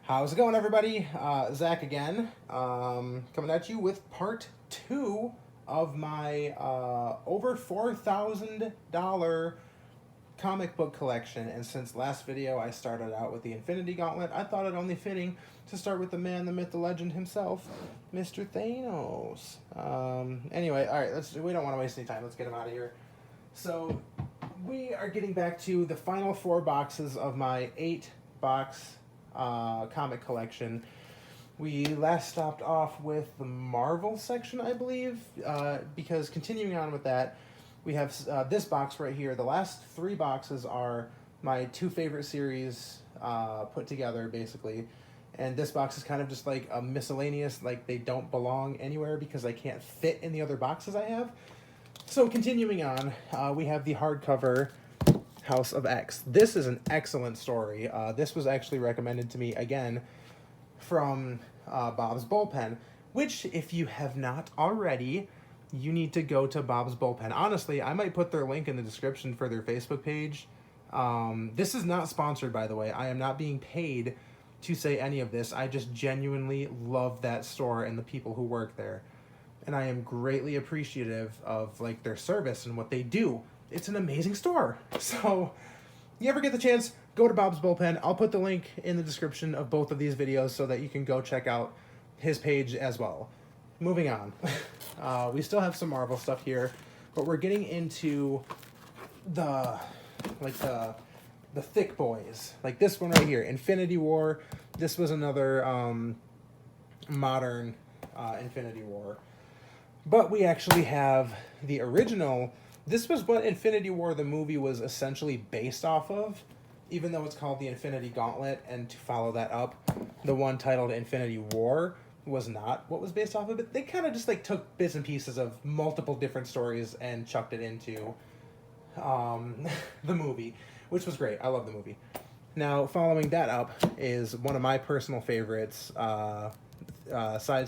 How's it going, everybody? Zach again, coming at you with part 2 of my over $4,000 comic book collection. And since last video I started out with the Infinity Gauntlet, I thought it only fitting to start with the man, the myth, the legend himself, Mr. Thanos. Anyway, all right, we don't want to waste any time. Let's get him out of here. So we are getting back to the final 4 boxes of my 8-box comic collection. We last stopped off with the Marvel section, I believe, because continuing on with that, we have this box right here. The last 3 boxes are my 2 favorite series put together, basically. And this box is kind of just like a miscellaneous, like they don't belong anywhere because I can't fit in the other boxes I have. So continuing on, we have the hardcover House of X. This is an excellent story. This was actually recommended to me again from Bob's Bullpen, which, if you have not already, you need to go to Bob's Bullpen. Honestly, I might put their link in the description for their Facebook page. This is not sponsored, by the way. I am not being paid to say any of this. I just genuinely love that store and the people who work there. And I am greatly appreciative of like their service and what they do. It's an amazing store. So, you ever get the chance, go to Bob's Bullpen. I'll put the link in the description of both of these videos so that you can go check out his page as well. Moving on. We still have some Marvel stuff here, but we're getting into the thick boys. Like this one right here, Infinity War. This was another modern Infinity War. But we actually have the original. This was what Infinity War, the movie, was essentially based off of, even though it's called the Infinity Gauntlet, and to follow that up, the one titled Infinity War was not what was based off of it. They kind of just like took bits and pieces of multiple different stories and chucked it into the movie, which was great. I love the movie. Now, following that up is one of my personal favorites, side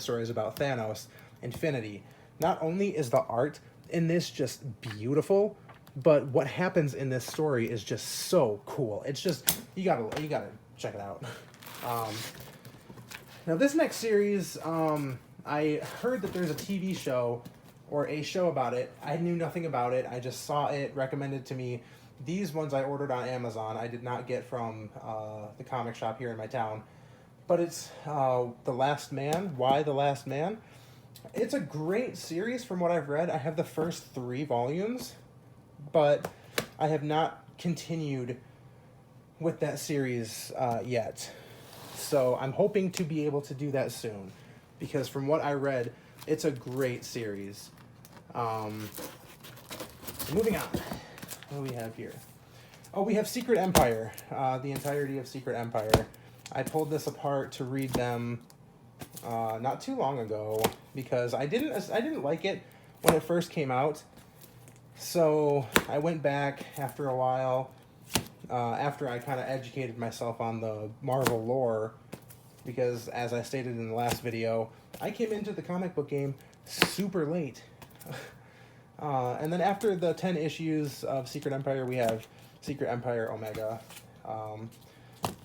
stories about Thanos, Infinity. Not only is the art in this just beautiful, but what happens in this story is just so cool. It's just you gotta check it out. Now this next series, I heard that there's a TV show or a show about it. I knew nothing about it. I just saw it recommended to me. These ones I ordered on Amazon. I did not get from the comic shop here in my town. But it's The Last Man. Why The Last Man? It's a great series from what I've read. I have the first 3 volumes, but I have not continued with that series yet. So I'm hoping to be able to do that soon, because from what I read, it's a great series. Moving on. What do we have here? Oh, we have Secret Empire, the entirety of Secret Empire. I pulled this apart to read them not too long ago because I didn't like it when it first came out. So I went back after a while, after I kind of educated myself on the Marvel lore, because as I stated in the last video, I came into the comic book game super late. And then after the 10 issues of Secret Empire, we have Secret Empire Omega,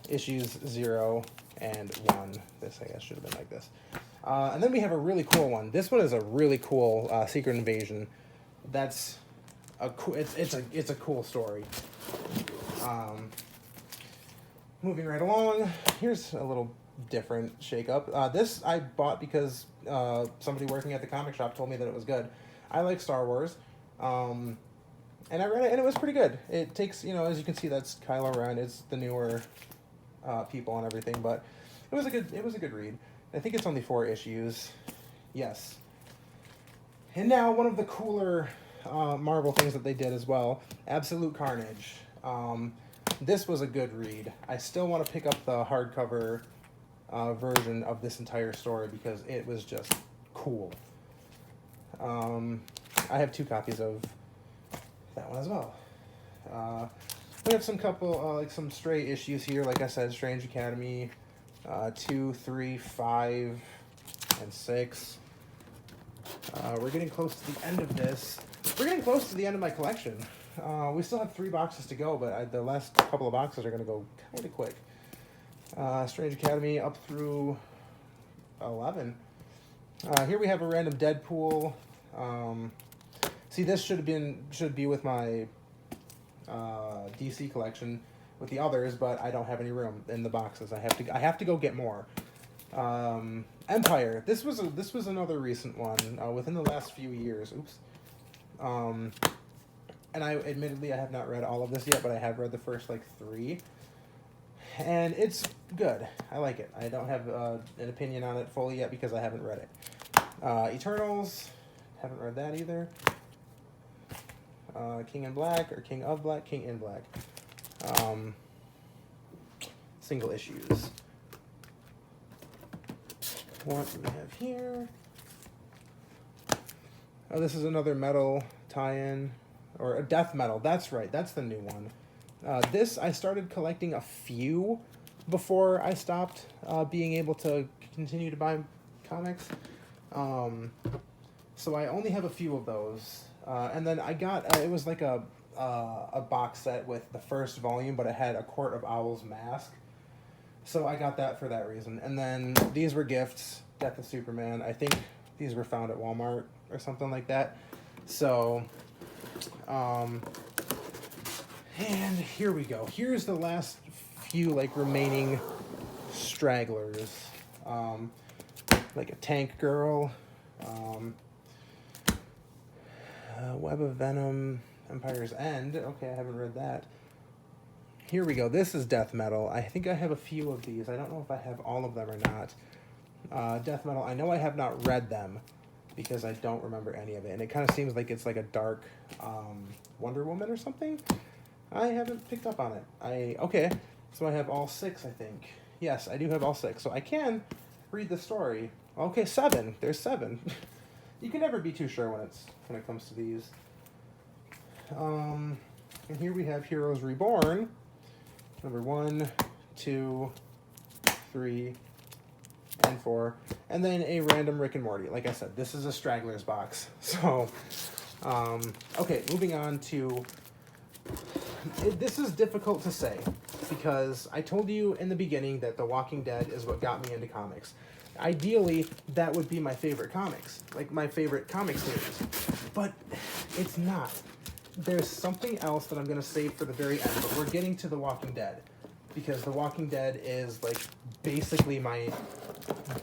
issues 0 and 1. This, I guess, should have been like this. And then we have a really cool one. This one is a really cool Secret Invasion. That's a cool. It's a cool story. Moving right along, here's a little different shake-up. This I bought because somebody working at the comic shop told me that it was good. I like Star Wars, and I read it, and it was pretty good. It takes, as you can see, that's Kylo Ren. It's the newer people and everything, but it was a good read. I think it's only 4 issues. Yes. And now one of the cooler Marvel things that they did as well, Absolute Carnage. This was a good read. I still want to pick up the hardcover version of this entire story because it was just cool. I have 2 copies of that one as well. We have some stray issues here. Like I said, Strange Academy, 2, 3, 5, and 6. We're getting close to the end of this. We're getting close to the end of my collection. We still have 3 boxes to go, but the last couple of boxes are going to go kind of quick. Strange Academy up through 11. Here we have a random Deadpool. See, this should be with my DC collection with the others, but I don't have any room in the boxes. I have to go get more. Empire. This was another recent one within the last few years. Oops. And I admittedly I have not read all of this yet, but I have read the first like 3, and it's good. I like it. I don't have an opinion on it fully yet because I haven't read it. Eternals. Haven't read that either. King in Black or King of Black, King in Black. Single issues. What do we have here? Oh, this is another metal tie-in, or a death metal. That's right. That's the new one. This I started collecting a few before I stopped being able to continue to buy comics. So I only have a few of those. And then I got it was like a box set with the first volume, but it had a Court of Owls mask. So I got that for that reason. And then these were gifts. Death of Superman. I think these were found at Walmart or something like that. So, and here we go. Here's the last few like remaining stragglers. Like a Tank Girl. Web of Venom, Empire's End. Okay, I haven't read that. Here we go. This is death metal. I think I have a few of these. I don't know if I have all of them or not. Death metal. I know I have not read them because I don't remember any of it. And it kind of seems like it's like a dark Wonder Woman or something. I haven't picked up on it. Okay, so I have all 6, I think. Yes, I do have all 6. So I can read the story. Okay, 7. There's 7. You can never be too sure when it comes to these. And here we have Heroes Reborn. Number 1, 2, 3, and 4. And then a random Rick and Morty. Like I said, this is a stragglers box. So, okay, moving on to... This is difficult to say because I told you in the beginning that The Walking Dead is what got me into comics. Ideally, that would be my favorite comics, like my favorite comic series, but it's not. There's something else that I'm going to save for the very end, but we're getting to The Walking Dead, because The Walking Dead is, like, basically my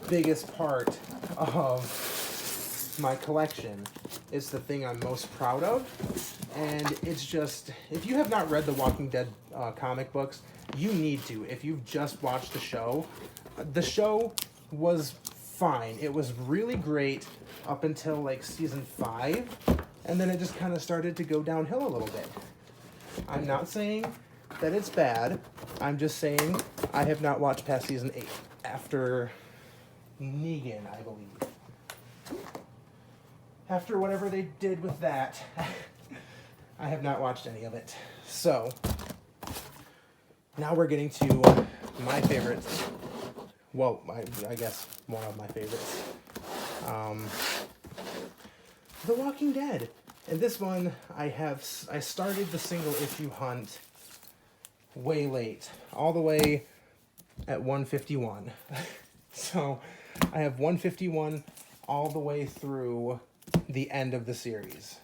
biggest part of my collection. It's the thing I'm most proud of, and it's just, if you have not read The Walking Dead comic books, you need to. If you've just watched the show was fine. It was really great up until like season 5, and then it just kind of started to go downhill a little bit. I'm not saying that it's bad. I'm just saying I have not watched past season 8 after Negan, I believe. After whatever they did with that, I have not watched any of it. So now we're getting to my favorites. Well, I guess one of my favorites. The Walking Dead. And this one, I started the single issue hunt way late. All the way at 151. So, I have 151 all the way through the end of the series.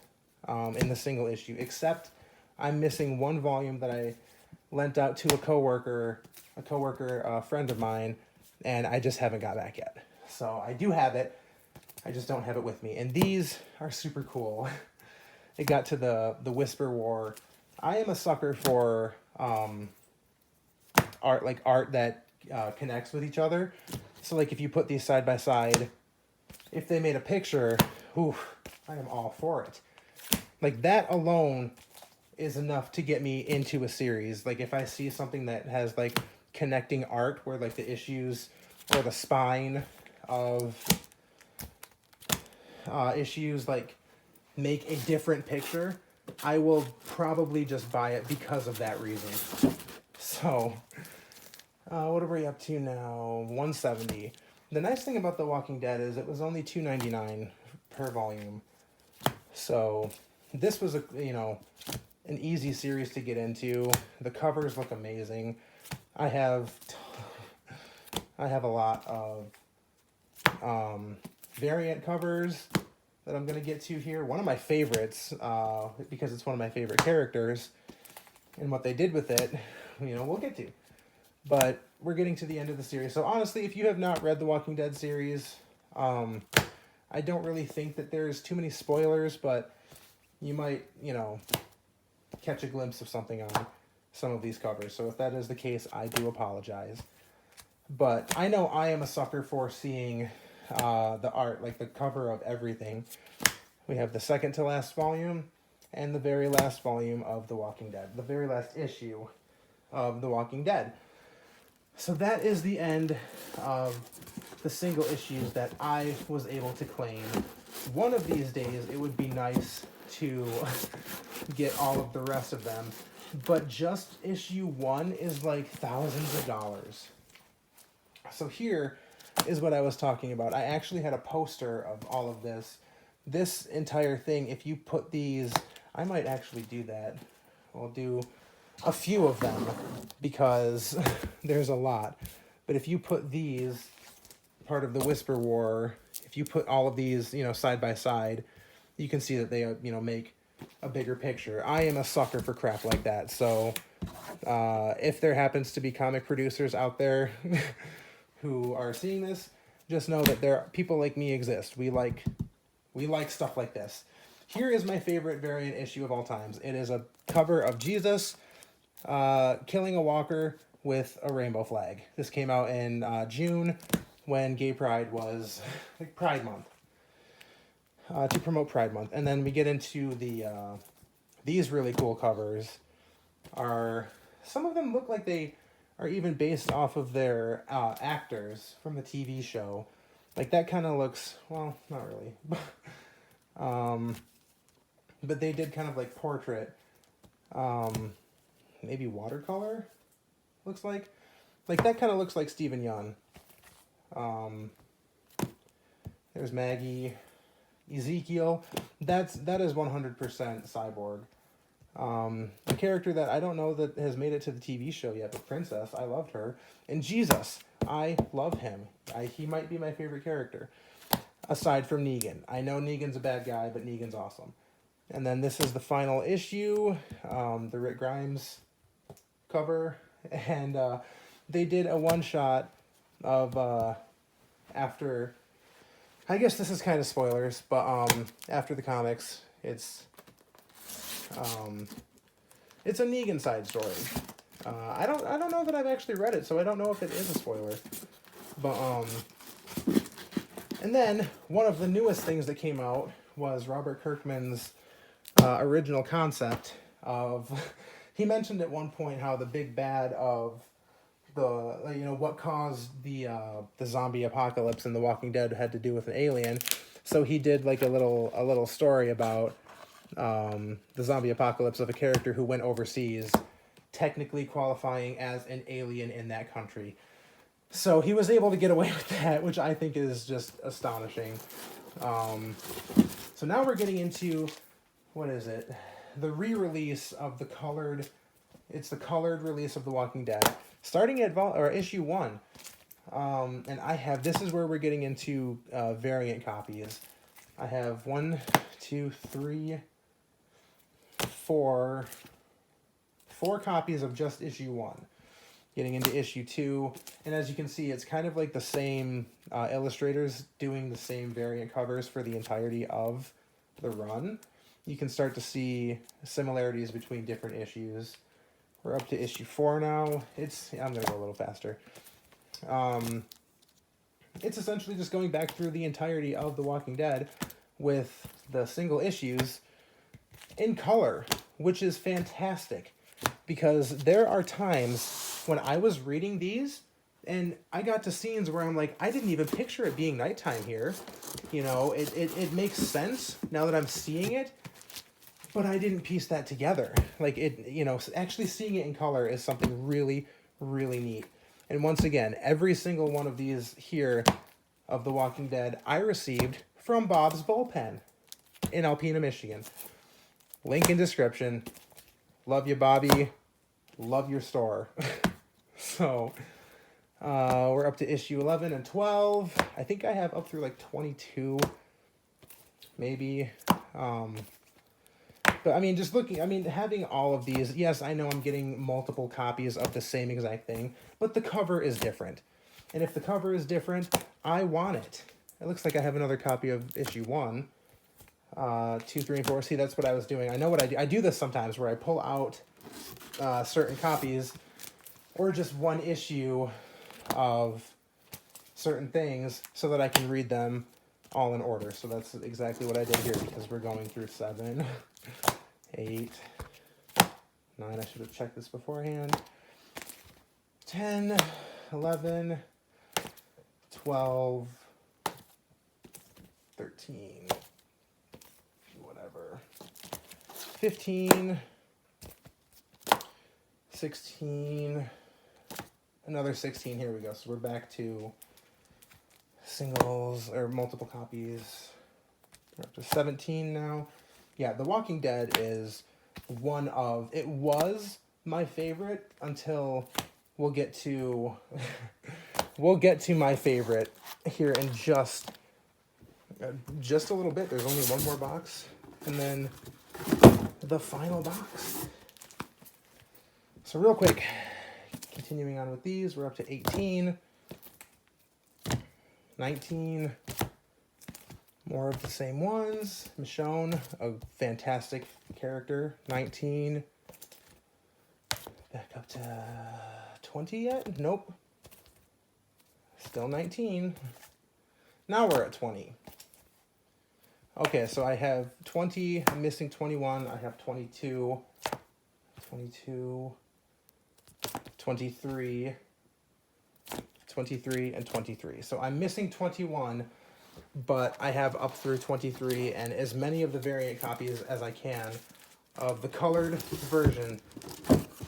In the single issue. Except, I'm missing one volume that I lent out to a coworker, a friend of mine, and I just haven't got back yet. So I do have it. I just don't have it with me. And these are super cool. It got to the Whisper War. I am a sucker for art that connects with each other. So like if you put these side by side, if they made a picture, I am all for it. Like that alone is enough to get me into a series. Like if I see something that has like connecting art where like the issues or the spine of issues like make a different picture, I will probably just buy it because of that reason. So what are we up to now? 170. The nice thing about The Walking Dead is it was only $2.99 per volume. So this was an easy series to get into. The covers look amazing. I have I have a lot of variant covers that I'm going to get to here. One of my favorites, because it's one of my favorite characters, and what they did with it, we'll get to. But we're getting to the end of the series. So honestly, if you have not read the Walking Dead series, I don't really think that there's too many spoilers, but you might, catch a glimpse of something on some of these covers. So if that is the case, I do apologize. But I know I am a sucker for seeing the art, like the cover of everything. We have the second to last volume and the very last volume of The Walking Dead. The very last issue of The Walking Dead. So that is the end of the single issues that I was able to claim. One of these days, it would be nice to get all of the rest of them. But just issue 1 is like thousands of dollars. So here is what I was talking about. I actually had a poster of all of this. This entire thing, if you put these, I might actually do that. I'll do a few of them because there's a lot. But if you put these, part of the Whisper War, if you put all of these, side by side, you can see that they, make a bigger picture. I am a sucker for crap like that. So if there happens to be comic producers out there who are seeing this, just know that there people like me exist. We like stuff like this. Here is my favorite variant issue of all times. It is a cover of Jesus killing a walker with a rainbow flag. This came out in June when Gay Pride was Pride Month. To promote Pride Month. And then we get into these really cool covers. Some of them look like they are even based off of their actors from the TV show. Like that kind of looks, well, not really. But they did kind of like portrait, maybe watercolor, looks like. Like that kind of looks like Stephen Yeun. There's Maggie. Ezekiel, that is 100% Cyborg. A character that I don't know that has made it to the TV show yet, but Princess, I loved her. And Jesus, I love him. He might be my favorite character, aside from Negan. I know Negan's a bad guy, but Negan's awesome. And then this is the final issue, the Rick Grimes cover, and they did a one-shot of after... I guess this is kind of spoilers, but after the comics, it's a Negan side story. I don't know that I've actually read it, so I don't know if it is a spoiler. But and then one of the newest things that came out was Robert Kirkman's original concept of. He mentioned at one point how the big bad of what caused the zombie apocalypse in The Walking Dead had to do with an alien. So he did like a little story about the zombie apocalypse of a character who went overseas, technically qualifying as an alien in that country. So he was able to get away with that, which I think is just astonishing. So now we're getting into, what is it? The re-release of the colored release of The Walking Dead. Starting at issue 1, and this is where we're getting into variant copies. I have 4 copies of just issue 1. Getting into issue 2, and as you can see, it's kind of like the same illustrators doing the same variant covers for the entirety of the run. You can start to see similarities between different issues. We're up to issue 4 now. I'm going to go a little faster. It's essentially just going back through the entirety of The Walking Dead with the single issues in color, which is fantastic. Because there are times when I was reading these and I got to scenes where I'm like, I didn't even picture it being nighttime here. It makes sense now that I'm seeing it. But I didn't piece that together. Like actually seeing it in color is something really, really neat. And once again, every single one of these here of The Walking Dead I received from Bob's Bullpen in Alpena, Michigan. Link in description. Love you, Bobby. Love your store. So, We're up to issue 11 and 12. I think I have up through like 22, maybe. But I mean, just looking, I mean, having all of these, yes, I know I'm getting multiple copies of the same exact thing, but the cover is different. And if the cover is different, I want it. It looks like I have another copy of issue 1. 2, 3, and 4. See, that's what I was doing. I know what I do. I do this sometimes where I pull out certain copies or just one issue of certain things so that I can read them all in order. So that's exactly what I did here because we're going through 7, 8, 9. I should have checked this beforehand. 10, 11, 12, 13, whatever, 15, 16, another 16. Here we go. So we're back to singles or multiple copies. We're up to 17 now. Yeah, The Walking Dead is one of, it was my favorite until we'll get to my favorite here in just a little bit. There's only one more box and then the final box. So real quick, continuing on with these, we're up to 18, 19, more of the same ones. Michonne, a fantastic character. 19, back up to 20 yet? Nope. Still 19. Now we're at 20. Okay, so I have 20, I'm missing 21, I have 22, 22, 23, 23, and 23. So I'm missing 21, but I have up through 23 and as many of the variant copies as I can of the colored version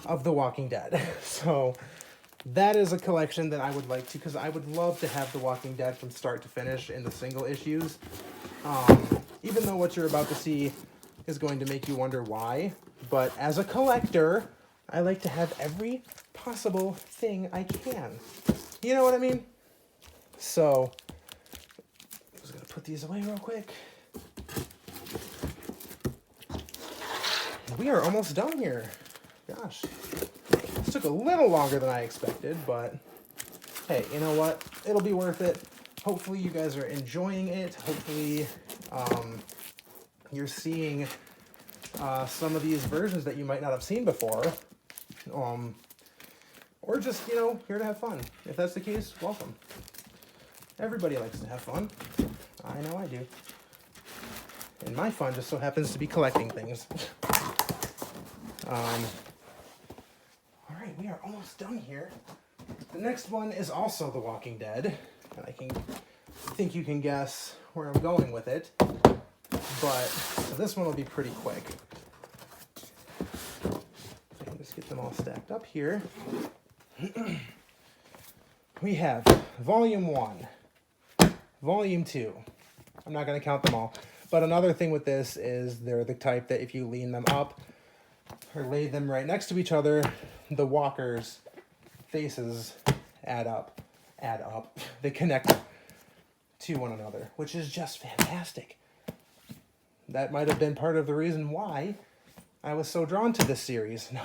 of The Walking Dead. So that is a collection that I would like to, because I would love to have The Walking Dead from start to finish in the single issues. Even though what you're about to see is going to make you wonder why. But as a collector, I like to have every possible thing I can. You know what I mean? So, I'm just going to put these away real quick. We are almost done here. Gosh. This took a little longer than I expected, but hey, you know what? It'll be worth it. Hopefully you guys are enjoying it. Hopefully you're seeing some of these versions that you might not have seen before. Or just, you know, here to have fun. If that's the case, welcome. Everybody likes to have fun. I know I do. And my fun just so happens to be collecting things. All right, we are almost done here. The next one is also The Walking Dead. And I think you can guess where I'm going with it. But so this one will be pretty quick. I can just get them all stacked up here. We have Volume 1, Volume 2. I'm not going to count them all. But another thing with this is they're the type that if you lean them up or lay them right next to each other, the walkers' faces add up. They connect to one another, which is just fantastic. That might have been part of the reason why I was so drawn to this series. No,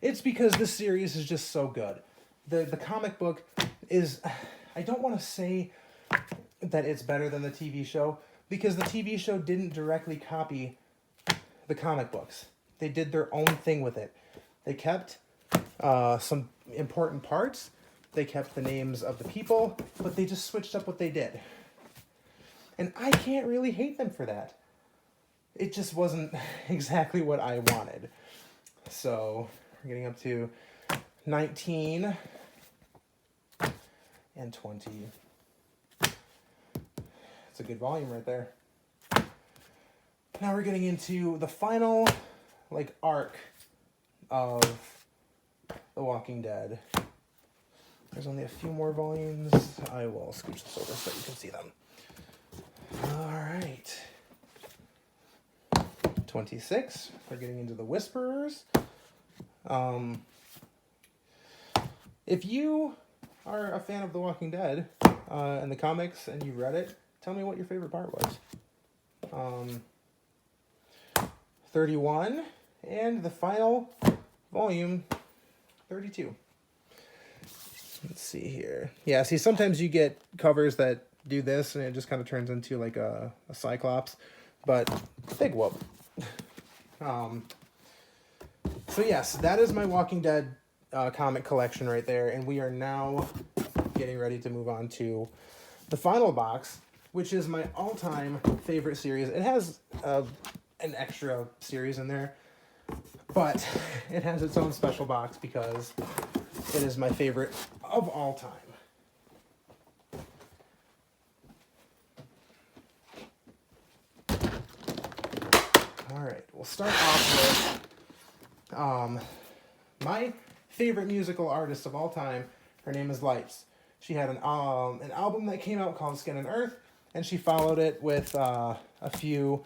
it's because this series is just so good. The comic book is, I don't want to say that it's better than the TV show, because the TV show didn't directly copy the comic books. They did their own thing with it. They kept some important parts. They kept the names of the people, but they just switched up what they did. And I can't really hate them for that. It just wasn't exactly what I wanted. So we're getting up to 19 and 20. It's a good volume right there. Now we're getting into the final, arc of The Walking Dead. There's only a few more volumes. I will scooch this over so you can see them. All right. 26. We're getting into the Whisperers. If you are a fan of The Walking Dead and the comics and you read it, tell me what your favorite part was. 31 and the final volume, 32. Let's see here. Yeah, see, sometimes you get covers that do this and it just kind of turns into like a Cyclops, but big whoop. So yes, that is my Walking Dead comic collection right there, and we are now getting ready to move on to the final box, which is my all-time favorite series. It has an extra series in there, but it has its own special box because it is my favorite of all time. All right, we'll start off with my favorite musical artist of all time. Her name is Lights. She had an album that came out called Skin and Earth, and she followed it with a few,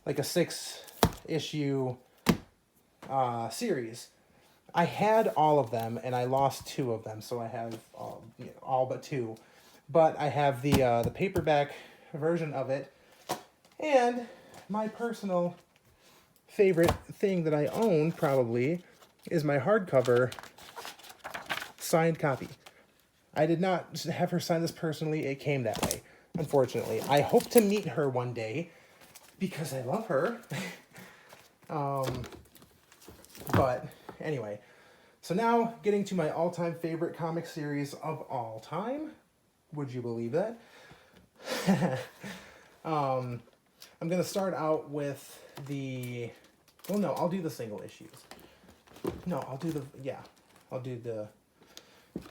like a 6-issue series. I had all of them, and I lost 2 of them, so I have all but 2. But I have the paperback version of it, and my personal favorite thing that I own probably is my hardcover signed copy. I did not have her sign this personally. It came that way, unfortunately. I hope to meet her one day because I love her. But anyway, so now getting to my all-time favorite comic series of all time. Would you believe that? I'm going to start out with the... Well, no, I'll do the single issues. No, I'll do the...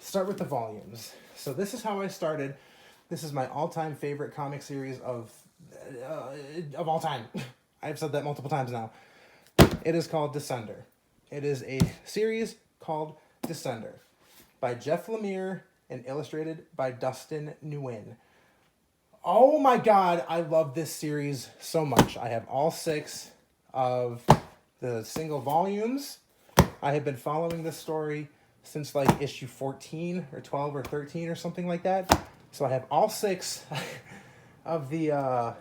Start with the volumes. So this is how I started. This is my all-time favorite comic series of all time. I've said that multiple times now. It is called Descender. It is a series called Descender by Jeff Lemire and illustrated by Dustin Nguyen. Oh my god, I love this series so much. I have all 6 of the single volumes. I have been following this story since like issue 14 or 12 or 13 or something like that. So I have all 6 of the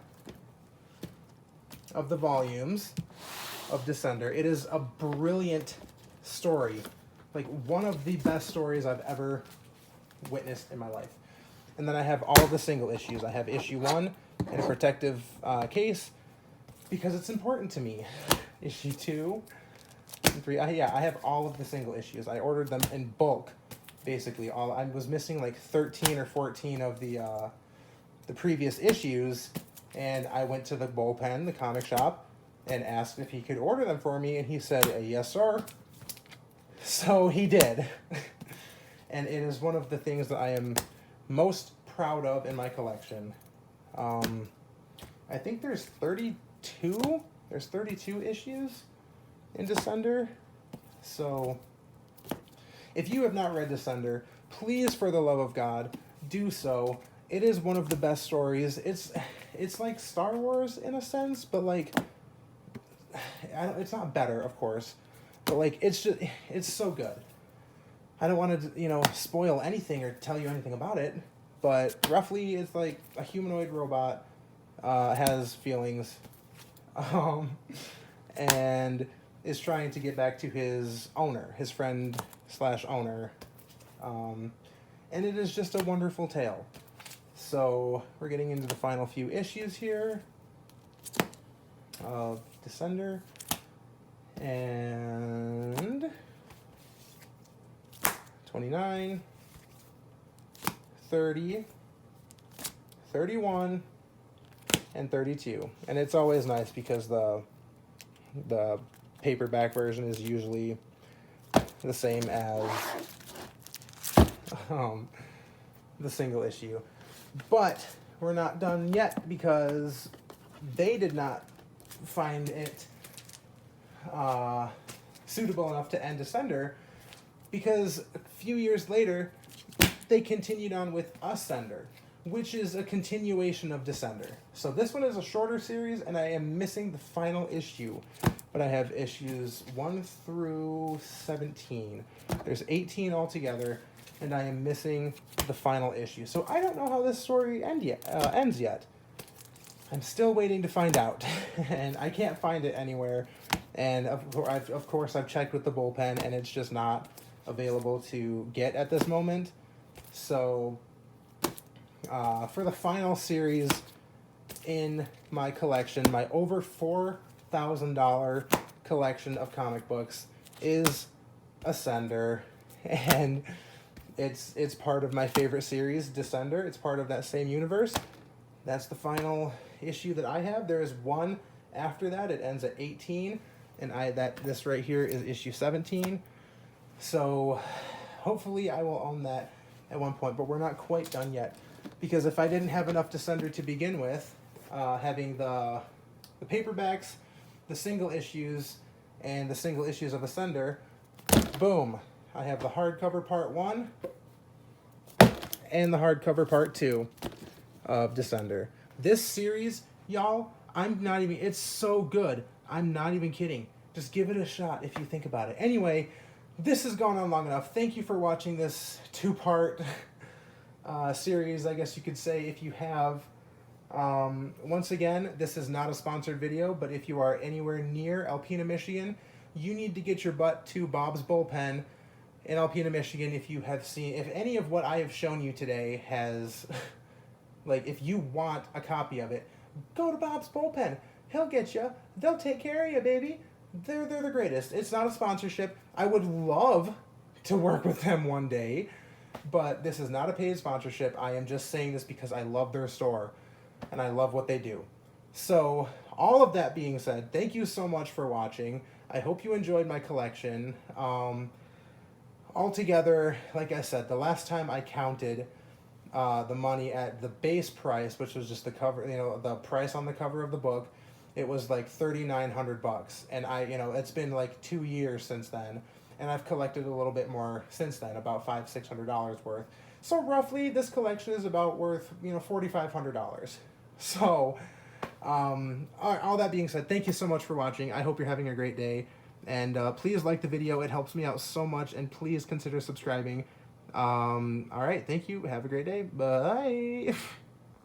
volumes of Descender. It is a brilliant story. Like one of the best stories I've ever witnessed in my life. And then I have all of the single issues. I have issue 1 in a protective case because it's important to me. Issue 2 and 3. I have all of the single issues. I ordered them in bulk, basically. I was missing like 13 or 14 of the previous issues, and I went to the Bullpen, the comic shop, and asked if he could order them for me, and he said, yes, sir. So he did. And it is one of the things that I am most proud of in my collection. I think there's 32. There's 32 issues in Descender. So if you have not read Descender, please, for the love of God, do so. It is one of the best stories. It's like Star Wars in a sense, but like it's not better, of course, but like it's so good. I don't want to, spoil anything or tell you anything about it, but roughly it's like a humanoid robot has feelings, and is trying to get back to his owner, his friend / owner, and it is just a wonderful tale. So we're getting into the final few issues here of Descender, and 29, 30, 31, and 32. And it's always nice because the paperback version is usually the same as the single issue. But we're not done yet because they did not find it suitable enough to end Descender, because a few years later they continued on with Ascender, which is a continuation of Descender. So this one is a shorter series, and I am missing the final issue, but I have issues 1 through 17. There's 18 altogether, and I am missing the final issue. So I don't know how this story ends yet. I'm still waiting to find out, and I can't find it anywhere. And of course, I've checked with the bullpen, and it's just not available to get at this moment. So, for the final series in my collection, my over $4,000 collection of comic books is Ascender, and it's part of my favorite series, Descender. It's part of that same universe. That's the final issue that I have. There is one after that. It ends at 18, and this right here is issue 17. So hopefully I will own that at one point, but we're not quite done yet, because if I didn't have enough Descender to begin with, having the paperbacks, the single issues, and the single issues of Ascender, boom, I have the hardcover part 1 and the hardcover part 2 of Descender. This series, y'all, it's so good. I'm not even kidding. Just give it a shot if you think about it. Anyway, this has gone on long enough. Thank you for watching this 2-part series, I guess you could say, if you have. Once again, this is not a sponsored video, but if you are anywhere near Alpena, Michigan, you need to get your butt to Bob's Bullpen in Alpena, Michigan. If any of what I have shown you today has, if you want a copy of it, go to Bob's Bullpen. He'll get you. They'll take care of you, baby. They're the greatest. It's not a sponsorship. I would love to work with them one day, but this is not a paid sponsorship. I am just saying this because I love their store and I love what they do. So, all of that being said, thank you so much for watching. I hope you enjoyed my collection. Altogether, like I said, the last time I counted the money at the base price, which was just the cover, the price on the cover of the book, it was like $3,900, and it's been like 2 years since then, and I've collected a little bit more since then, about $500-600 worth. So roughly, this collection is about worth $4,500. So, all that being said, thank you so much for watching. I hope you're having a great day, and please like the video. It helps me out so much, and please consider subscribing. All right, thank you. Have a great day. Bye.